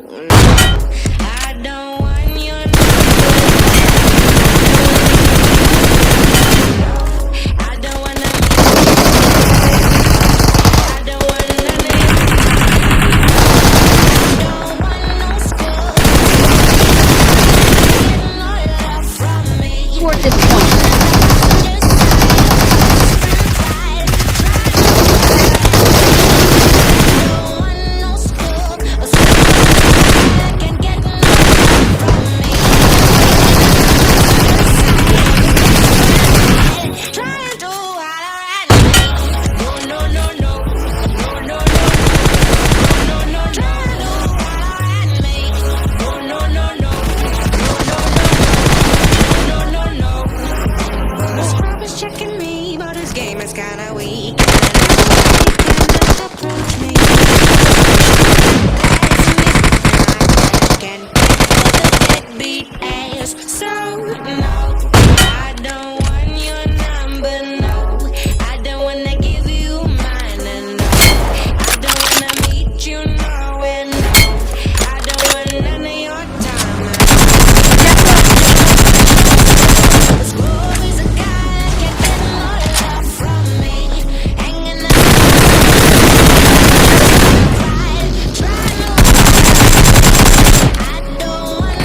I don't want your number. I don't wanna. I don't want none of your. Don't want no school. Getting all love from me. Toward this point. Checking me, but his game is kinda weak. And he cannot approach me. Can deadbeat ass. So no, I don't want your number. No, I don't wanna give you mine. And no, I don't wanna meet you nowhere. No, I don't want none of your time. This boy is a guy that can get more love from me. Hanging out, trying to. I don't want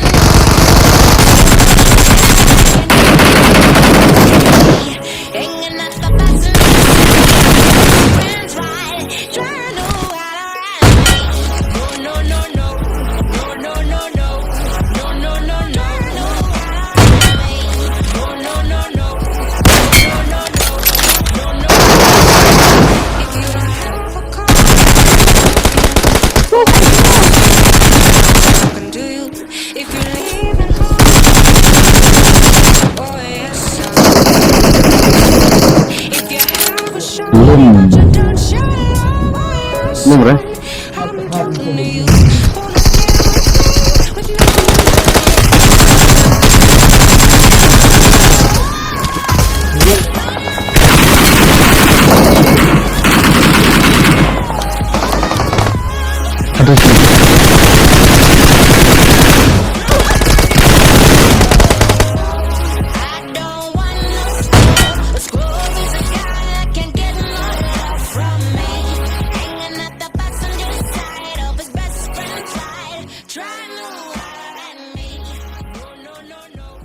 hanging at the best friends, right? Trying to hide around me. No, no, no, no, no, no, no, no, no, no, no, no, no, no, no, no, no, no, no. If you don't have a car, talking to you. If you're leaving home, oh yes, son. If you have a shot, but you don't show it, oh yes, Belum, Bre? son. I'm talking to you.